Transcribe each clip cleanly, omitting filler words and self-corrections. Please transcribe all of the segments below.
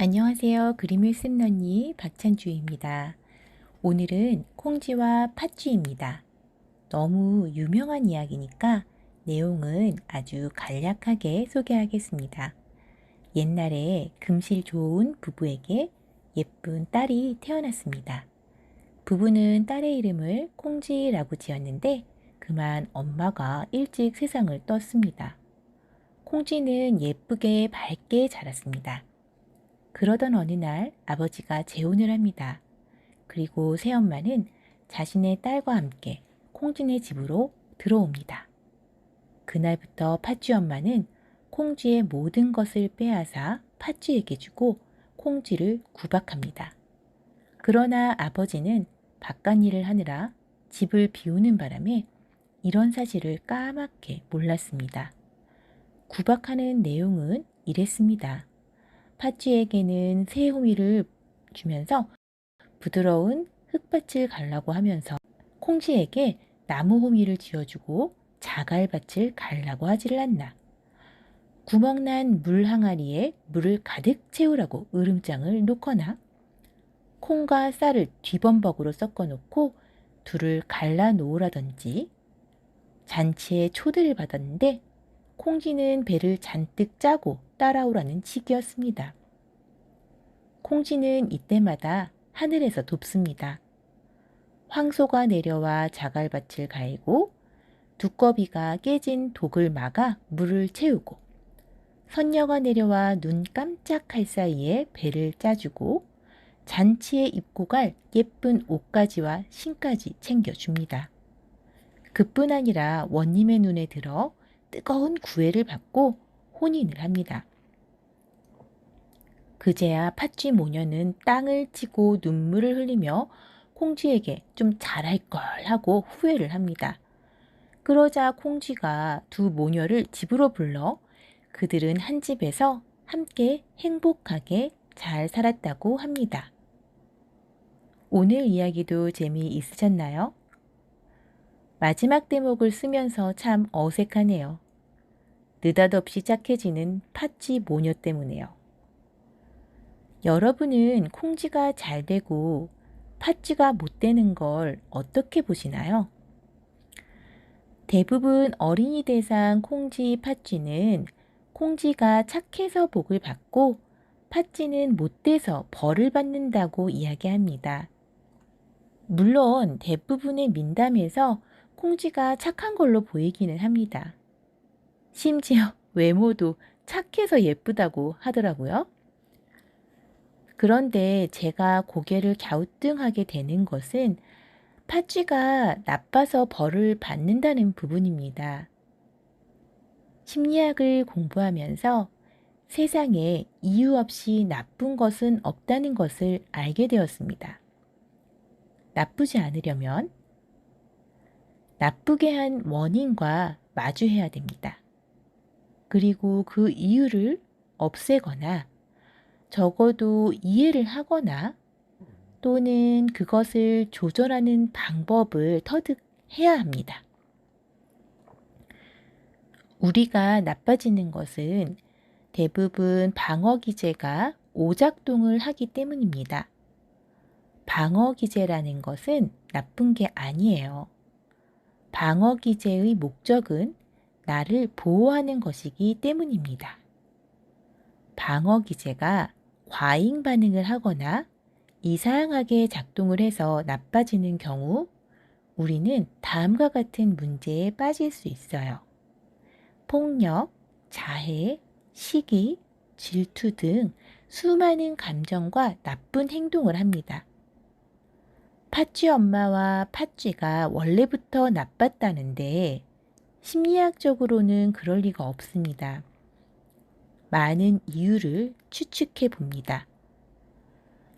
안녕하세요. 그림을 쓴 언니 박찬주입니다. 오늘은 콩쥐와 팥쥐입니다. 너무 유명한 이야기니까 내용은 아주 간략하게 소개하겠습니다. 옛날에 금실 좋은 부부에게 예쁜 딸이 태어났습니다. 부부는 딸의 이름을 콩쥐라고 지었는데 그만 엄마가 일찍 세상을 떴습니다. 콩쥐는 예쁘게 밝게 자랐습니다. 그러던 어느 날 아버지가 재혼을 합니다. 그리고 새엄마는 자신의 딸과 함께 콩쥐네 집으로 들어옵니다. 그날부터 팥쥐 엄마는 콩쥐의 모든 것을 빼앗아 팥쥐에게 주고 콩쥐를 구박합니다. 그러나 아버지는 바깥일을 하느라 집을 비우는 바람에 이런 사실을 까맣게 몰랐습니다. 구박하는 내용은 이랬습니다. 팥쥐에게는 새 호미를 주면서 부드러운 흙밭을 갈라고 하면서 콩쥐에게 나무 호미를 쥐어주고 자갈밭을 갈라고 하지를 않나. 구멍난 물 항아리에 물을 가득 채우라고 으름장을 놓거나 콩과 쌀을 뒤범벅으로 섞어 놓고 둘을 갈라 놓으라든지. 잔치에 초대를 받았는데 콩쥐는 배를 잔뜩 짜고 따라오라는 칙이었습니다. 콩쥐는 이때마다 하늘에서 돕습니다. 황소가 내려와 자갈밭을 갈고 두꺼비가 깨진 독을 막아 물을 채우고 선녀가 내려와 눈 깜짝할 사이에 배를 짜주고 잔치에 입고 갈 예쁜 옷가지와 신까지 챙겨줍니다. 그뿐 아니라 원님의 눈에 들어 뜨거운 구애를 받고 혼인을 합니다. 그제야 팥쥐 모녀는 땅을 치고 눈물을 흘리며 콩쥐에게 좀 잘할 걸 하고 후회를 합니다. 그러자 콩쥐가 두 모녀를 집으로 불러 그들은 한 집에서 함께 행복하게 잘 살았다고 합니다. 오늘 이야기도 재미있으셨나요? 마지막 대목을 쓰면서 참 어색하네요. 느닷없이 착해지는 팥쥐 모녀 때문에요. 여러분은 콩쥐가 잘 되고 팥쥐가 못 되는 걸 어떻게 보시나요? 대부분 어린이 대상 콩쥐, 팥쥐는 콩쥐가 착해서 복을 받고 팥쥐는 못돼서 벌을 받는다고 이야기합니다. 물론 대부분의 민담에서 콩쥐가 착한 걸로 보이기는 합니다. 심지어 외모도 착해서 예쁘다고 하더라고요. 그런데 제가 고개를 갸우뚱하게 되는 것은 팥쥐가 나빠서 벌을 받는다는 부분입니다. 심리학을 공부하면서 세상에 이유 없이 나쁜 것은 없다는 것을 알게 되었습니다. 나쁘지 않으려면 나쁘게 한 원인과 마주해야 됩니다. 그리고 그 이유를 없애거나 적어도 이해를 하거나 또는 그것을 조절하는 방법을 터득해야 합니다. 우리가 나빠지는 것은 대부분 방어기제가 오작동을 하기 때문입니다. 방어기제라는 것은 나쁜 게 아니에요. 방어기제의 목적은 나를 보호하는 것이기 때문입니다. 방어기제가 과잉 반응을 하거나 이상하게 작동을 해서 나빠지는 경우 우리는 다음과 같은 문제에 빠질 수 있어요. 폭력, 자해, 시기, 질투 등 수많은 감정과 나쁜 행동을 합니다. 팥쥐 엄마와 팥쥐가 원래부터 나빴다는데 심리학적으로는 그럴 리가 없습니다. 많은 이유를 추측해 봅니다.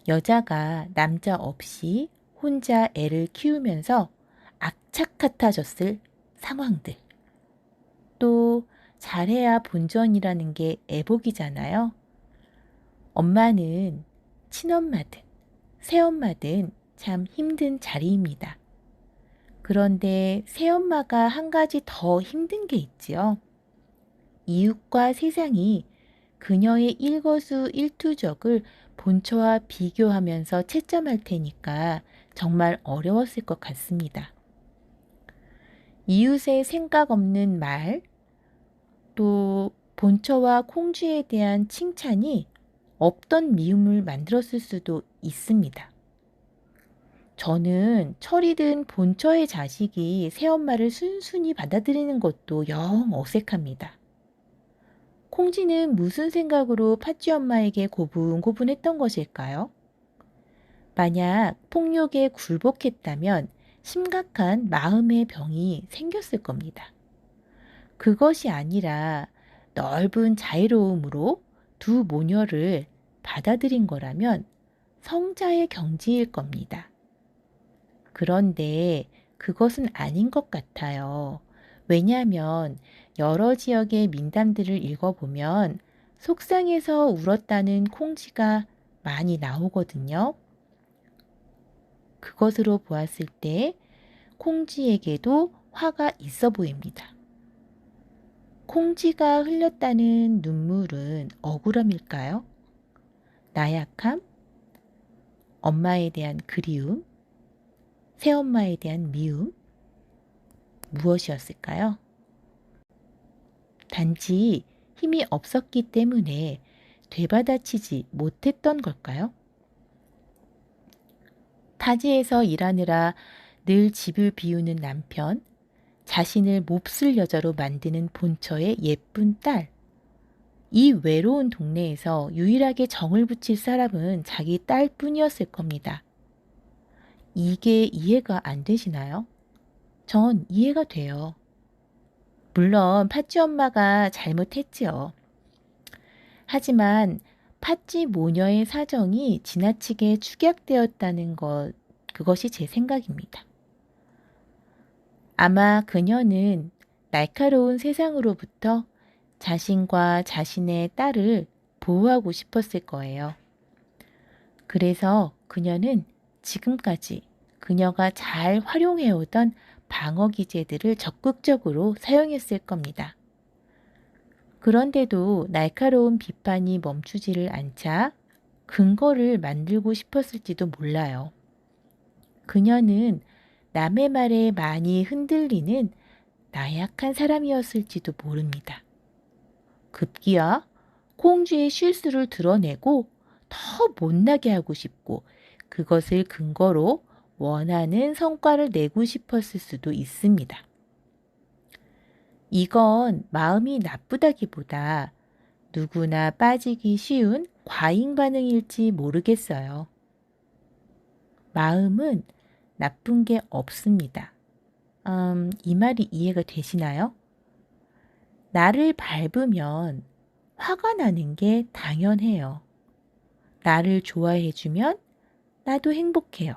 여자가 남자 없이 혼자 애를 키우면서 악착 같아졌을 상황들. 또 잘해야 본전이라는 게 애복이잖아요. 엄마는 친엄마든 새엄마든 참 힘든 자리입니다. 그런데 새엄마가 한 가지 더 힘든 게 있지요. 이웃과 세상이 그녀의 일거수일투족을 본처와 비교하면서 채점할 테니까 정말 어려웠을 것 같습니다. 이웃의 생각 없는 말, 또 본처와 콩쥐에 대한 칭찬이 없던 미움을 만들었을 수도 있습니다. 저는 철이 든 본처의 자식이 새엄마를 순순히 받아들이는 것도 영 어색합니다. 콩쥐는 무슨 생각으로 팥쥐 엄마에게 고분고분했던 것일까요? 만약 폭력에 굴복했다면 심각한 마음의 병이 생겼을 겁니다. 그것이 아니라 넓은 자유로움으로 두 모녀를 받아들인 거라면 성자의 경지일 겁니다. 그런데 그것은 아닌 것 같아요. 왜냐하면 여러 지역의 민담들을 읽어보면 속상해서 울었다는 콩쥐가 많이 나오거든요. 그것으로 보았을 때 콩쥐에게도 화가 있어 보입니다. 콩쥐가 흘렸다는 눈물은 억울함일까요? 나약함? 엄마에 대한 그리움? 새엄마에 대한 미움? 무엇이었을까요? 단지 힘이 없었기 때문에 되받아치지 못했던 걸까요? 타지에서 일하느라 늘 집을 비우는 남편, 자신을 몹쓸 여자로 만드는 본처의 예쁜 딸. 이 외로운 동네에서 유일하게 정을 붙일 사람은 자기 딸뿐이었을 겁니다. 이게 이해가 안 되시나요? 전 이해가 돼요. 물론 팥쥐 엄마가 잘못했지요. 하지만 팥쥐 모녀의 사정이 지나치게 축약되었다는 그것이 제 생각입니다. 아마 그녀는 날카로운 세상으로부터 자신과 자신의 딸을 보호하고 싶었을 거예요. 그래서 그녀는 지금까지 그녀가 잘 활용해오던 방어 기제들을 적극적으로 사용했을 겁니다. 그런데도 날카로운 비판이 멈추지를 않자 근거를 만들고 싶었을지도 몰라요. 그녀는 남의 말에 많이 흔들리는 나약한 사람이었을지도 모릅니다. 급기야 콩쥐의 실수를 드러내고 더 못나게 하고 싶고 그것을 근거로 원하는 성과를 내고 싶었을 수도 있습니다. 이건 마음이 나쁘다기보다 누구나 빠지기 쉬운 과잉 반응일지 모르겠어요. 마음은 나쁜 게 없습니다. 이 말이 이해가 되시나요? 나를 밟으면 화가 나는 게 당연해요. 나를 좋아해주면 나도 행복해요.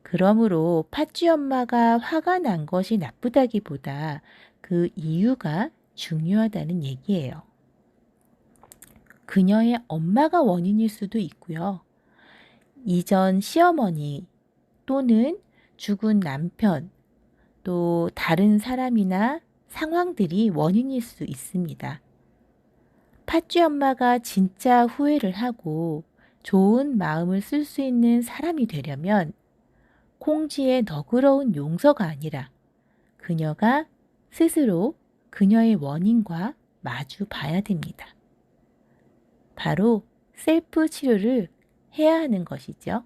그러므로 팥쥐 엄마가 화가 난 것이 나쁘다기보다 그 이유가 중요하다는 얘기예요. 그녀의 엄마가 원인일 수도 있고요. 이전 시어머니 또는 죽은 남편 또 다른 사람이나 상황들이 원인일 수 있습니다. 팥쥐 엄마가 진짜 후회를 하고 좋은 마음을 쓸 수 있는 사람이 되려면 콩쥐의 너그러운 용서가 아니라 그녀가 스스로 그녀의 원인과 마주 봐야 됩니다. 바로 셀프 치료를 해야 하는 것이죠.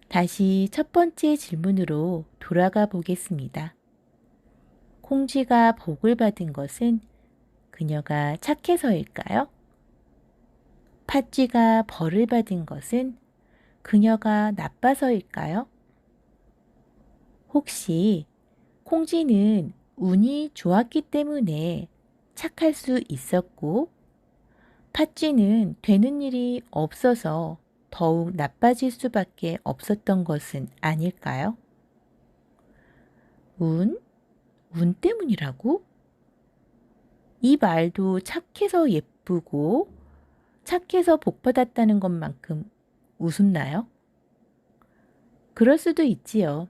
다시 첫 번째 질문으로 돌아가 보겠습니다. 콩쥐가 복을 받은 것은 그녀가 착해서일까요? 팥쥐가 벌을 받은 것은 그녀가 나빠서일까요? 혹시 콩쥐는 운이 좋았기 때문에 착할 수 있었고 팥쥐는 되는 일이 없어서 더욱 나빠질 수밖에 없었던 것은 아닐까요? 운? 운 때문이라고? 이 말도 착해서 예쁘고 착해서 복받았다는 것만큼 우습나요? 그럴 수도 있지요.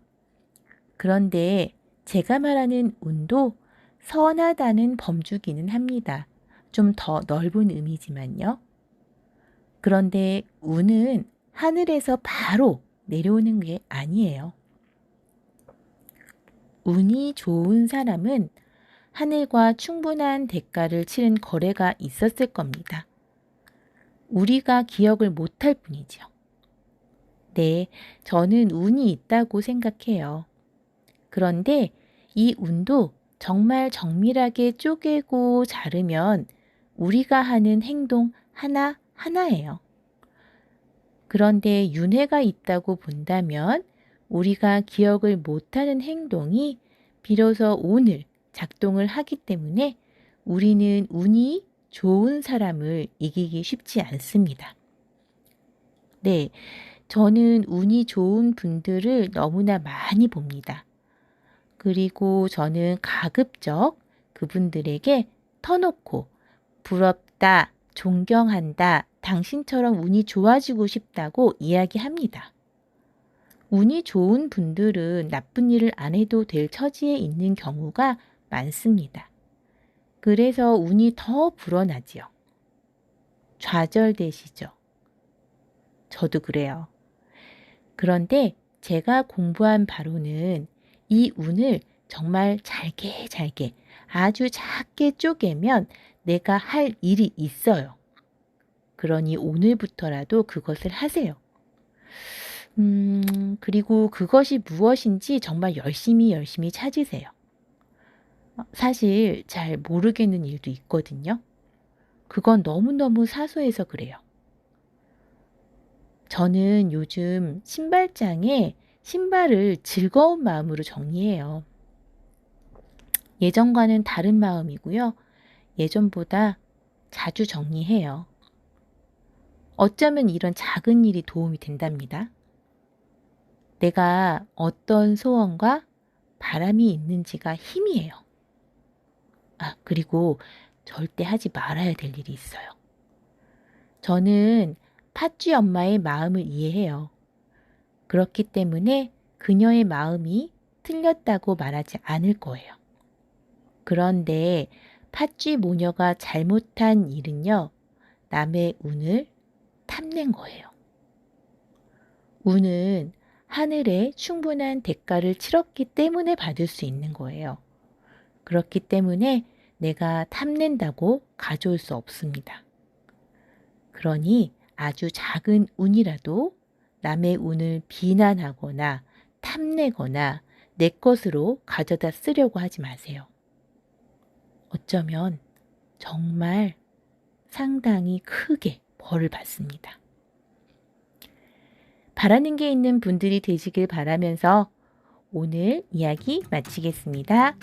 그런데 제가 말하는 운도 선하다는 범주기는 합니다. 좀 더 넓은 의미지만요. 그런데 운은 하늘에서 바로 내려오는 게 아니에요. 운이 좋은 사람은 하늘과 충분한 대가를 치른 거래가 있었을 겁니다. 우리가 기억을 못할 뿐이죠. 네, 저는 운이 있다고 생각해요. 그런데 이 운도 정말 정밀하게 쪼개고 자르면 우리가 하는 행동 하나하나예요. 그런데 윤회가 있다고 본다면 우리가 기억을 못하는 행동이 비로소 오늘 작동을 하기 때문에 우리는 운이 좋은 사람을 이기기 쉽지 않습니다. 네, 저는 운이 좋은 분들을 너무나 많이 봅니다. 그리고 저는 가급적 그분들에게 터놓고 부럽다, 존경한다, 당신처럼 운이 좋아지고 싶다고 이야기합니다. 운이 좋은 분들은 나쁜 일을 안 해도 될 처지에 있는 경우가 많습니다. 그래서 운이 더 불어나지요. 좌절되시죠. 저도 그래요. 그런데 제가 공부한 바로는 이 운을 정말 잘게 아주 작게 쪼개면 내가 할 일이 있어요. 그러니 오늘부터라도 그것을 하세요. 그리고 그것이 무엇인지 정말 열심히 찾으세요. 사실 잘 모르겠는 일도 있거든요. 그건 너무너무 사소해서 그래요. 저는 요즘 신발장에 신발을 즐거운 마음으로 정리해요. 예전과는 다른 마음이고요. 예전보다 자주 정리해요. 어쩌면 이런 작은 일이 도움이 된답니다. 내가 어떤 소원과 바람이 있는지가 힘이에요. 그리고 절대 하지 말아야 될 일이 있어요. 저는 팥쥐 엄마의 마음을 이해해요. 그렇기 때문에 그녀의 마음이 틀렸다고 말하지 않을 거예요. 그런데 팥쥐 모녀가 잘못한 일은요, 남의 운을 탐낸 거예요. 운은 하늘에 충분한 대가를 치렀기 때문에 받을 수 있는 거예요. 그렇기 때문에 내가 탐낸다고 가져올 수 없습니다. 그러니 아주 작은 운이라도 남의 운을 비난하거나 탐내거나 내 것으로 가져다 쓰려고 하지 마세요. 어쩌면 정말 상당히 크게 벌을 받습니다. 바라는 게 있는 분들이 되시길 바라면서 오늘 이야기 마치겠습니다.